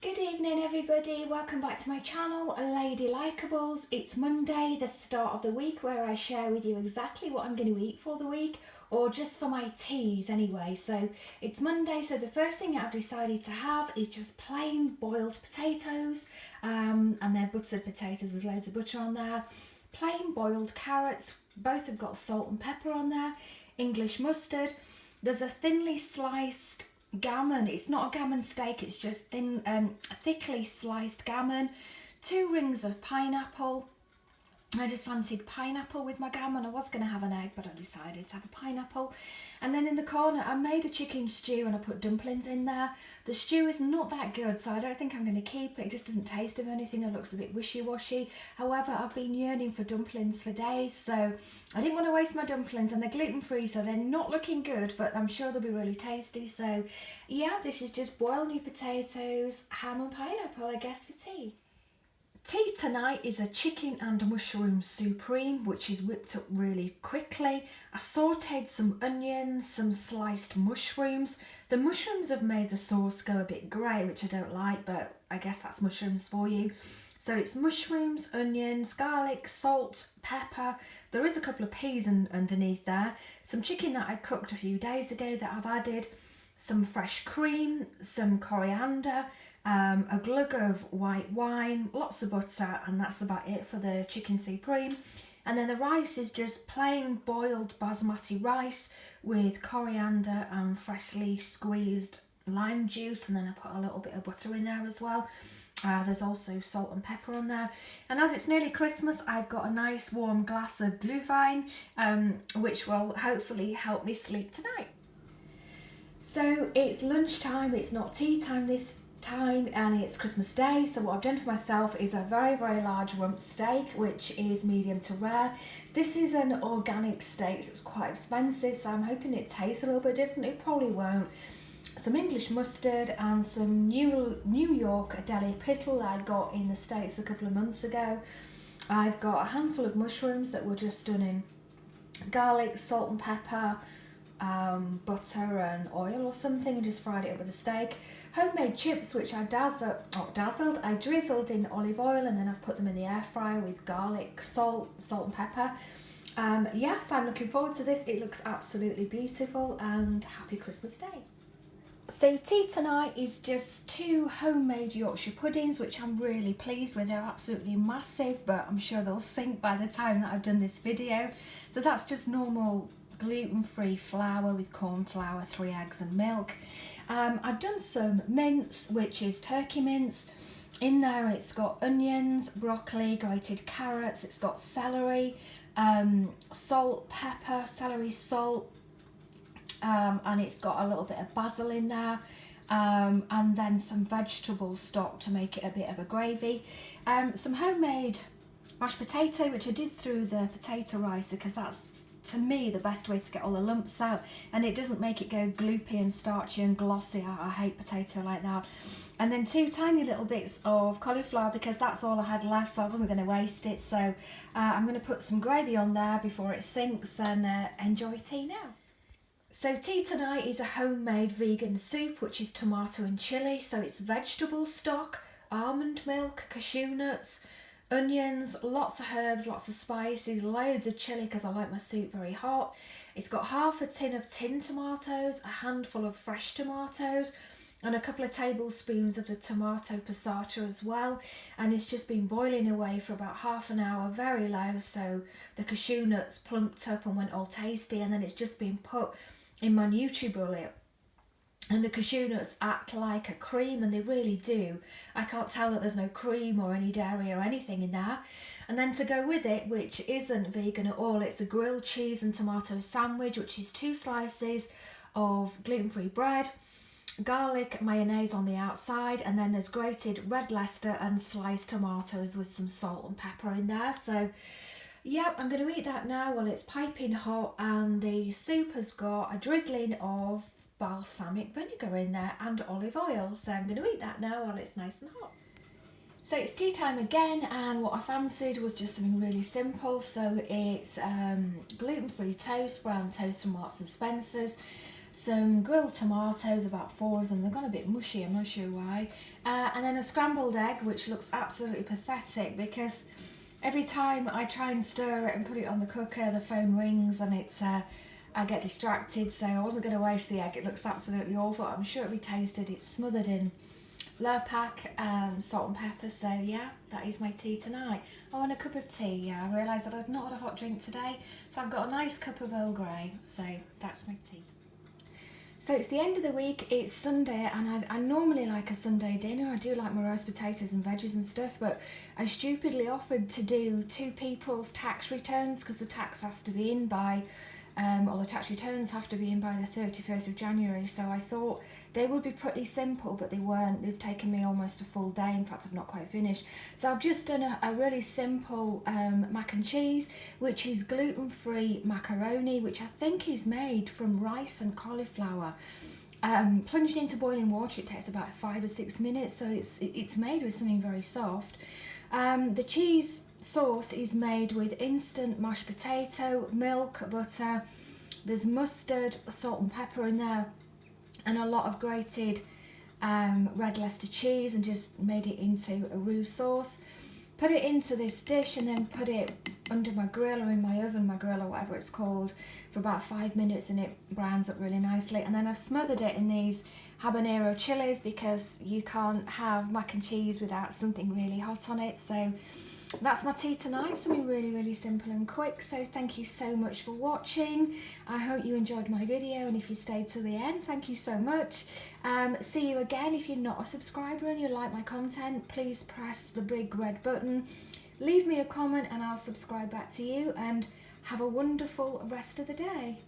Good evening everybody, welcome back to my channel, Lady Likeables. It's Monday, the start of the week, where I share with you exactly what I'm going to eat for the week, or just for my teas anyway. So it's Monday, so the first thing I've decided to have is just plain boiled potatoes, and they're buttered potatoes, there's loads of butter on there. Plain boiled carrots, both have got salt and pepper on there, English mustard. There's a thinly sliced gammon. It's not a gammon steak, it's just thickly sliced gammon. 2 rings of pineapple. I just fancied pineapple with my gammon. I was going to have an egg, but I decided to have a pineapple. And then in the corner, I made a chicken stew and I put dumplings in there. The stew is not that good, so I don't think I'm going to keep it. It just doesn't taste of anything. It looks a bit wishy-washy. However, I've been yearning for dumplings for days, so I didn't want to waste my dumplings, and they're gluten-free, so they're not looking good, but I'm sure they'll be really tasty. So yeah, this is just boiled new potatoes, ham and pineapple, I guess, for tea. Tea tonight is a chicken and mushroom supreme, which is whipped up really quickly. I sauteed some onions, some sliced mushrooms. The mushrooms have made the sauce go a bit grey, which I don't like, but I guess that's mushrooms for you. So it's mushrooms, onions, garlic, salt, pepper. There is a couple of peas underneath there. Some chicken that I cooked a few days ago that I've added. Some fresh cream, some coriander, a glug of white wine, lots of butter, and that's about it for the chicken supreme. And then the rice is just plain boiled basmati rice with coriander and freshly squeezed lime juice, and then I put a little bit of butter in there as well. There's also salt and pepper on there. And as it's nearly Christmas, I've got a nice warm glass of Glühwein, which will hopefully help me sleep tonight. So it's lunchtime, it's not tea time this time, and it's Christmas Day. So what I've done for myself is a very large rump steak, which is medium to rare. This is an organic steak, so it's quite expensive, so I'm hoping it tastes a little bit different. It probably won't. Some English mustard and some New York Deli Pickle that I got in the States a couple of months ago. I've got a handful of mushrooms that were just done in garlic, salt and pepper, butter and oil or something, and just fried it up with the steak. Homemade chips, which I drizzled in olive oil, and then I've put them in the air fryer with garlic, salt and pepper. Yes, I'm looking forward to this. It looks absolutely beautiful, and happy Christmas Day. So tea tonight is just 2 homemade Yorkshire puddings, which I'm really pleased with. They're absolutely massive, but I'm sure they'll sink by the time that I've done this video. So that's just normal gluten-free flour with corn flour, 3 eggs and milk. I've done some mince, which is turkey mince. In there it's got onions, broccoli, grated carrots, it's got celery, salt, pepper, celery, salt, and it's got a little bit of basil in there, and then some vegetable stock to make it a bit of a gravy. Some homemade mashed potato, which I did through the potato ricer, because that's, to me, the best way to get all the lumps out, and it doesn't make it go gloopy and starchy and glossy. I hate potato like that. And then 2 tiny little bits of cauliflower, because that's all I had left, so I wasn't going to waste it. So I'm going to put some gravy on there before it sinks, and enjoy tea now. So tea tonight is a homemade vegan soup, which is tomato and chilli. So it's vegetable stock, almond milk, cashew nuts, onions, lots of herbs, lots of spices, loads of chilli because I like my soup very hot. It's got half a tin of tinned tomatoes, a handful of fresh tomatoes, and a couple of tablespoons of the tomato passata as well. And it's just been boiling away for about half an hour, very low, so the cashew nuts plumped up and went all tasty. And then it's just been put in my NutriBullet. And the cashew nuts act like a cream, and they really do. I can't tell that there's no cream or any dairy or anything in there. And then to go with it, which isn't vegan at all, it's a grilled cheese and tomato sandwich, which is 2 slices of gluten-free bread, garlic, mayonnaise on the outside, and then there's grated red Leicester and sliced tomatoes with some salt and pepper in there. So yep, I'm going to eat that now while it's piping hot, and the soup has got a drizzling of balsamic vinegar in there and olive oil. So I'm going to eat that now while it's nice and hot. So it's tea time again, and what I fancied was just something really simple. So it's gluten-free toast, brown toast from Marks and Spencer's, some grilled tomatoes, about 4 of them. They've gone a bit mushy, I'm not sure why. And then a scrambled egg, which looks absolutely pathetic because every time I try and stir it and put it on the cooker, the phone rings and it's I get distracted, so I wasn't going to waste the egg. It looks absolutely awful. I'm sure it'll be tasted. It's smothered in Lurpak and salt and pepper, so yeah, that is my tea tonight. I want a cup of tea. Yeah, I realised that I'd not had a hot drink today, so I've got a nice cup of Earl Grey, so that's my tea. So it's the end of the week, it's Sunday, and I normally like a Sunday dinner. I do like my roast potatoes and veggies and stuff, but I stupidly offered to do 2 people's tax returns because the tax has to be in by, or the tax returns have to be in by the 31st of January. So I thought they would be pretty simple, but they weren't. They've taken me almost a full day. In fact, I've not quite finished. So I've just done a really simple mac and cheese, which is gluten-free macaroni, which I think is made from rice and cauliflower. Plunged into boiling water. It takes about 5 or 6 minutes, so it's made with something very soft. The cheese sauce is made with instant mashed potato, milk, butter. There's mustard, salt and pepper in there, and a lot of grated red Leicester cheese, and just made it into a roux sauce. Put it into this dish and then put it under my grill or in my oven, my grill or whatever it's called, for about 5 minutes, and it browns up really nicely. And then I've smothered it in these habanero chilies because you can't have mac and cheese without something really hot on it. So that's my tea tonight, something really, really simple and quick. So thank you so much for watching. I hope you enjoyed my video, and if you stayed till the end, thank you so much. See you again. If you're not a subscriber and you like my content, please press the big red button, leave me a comment, and I'll subscribe back to you, and have a wonderful rest of the day.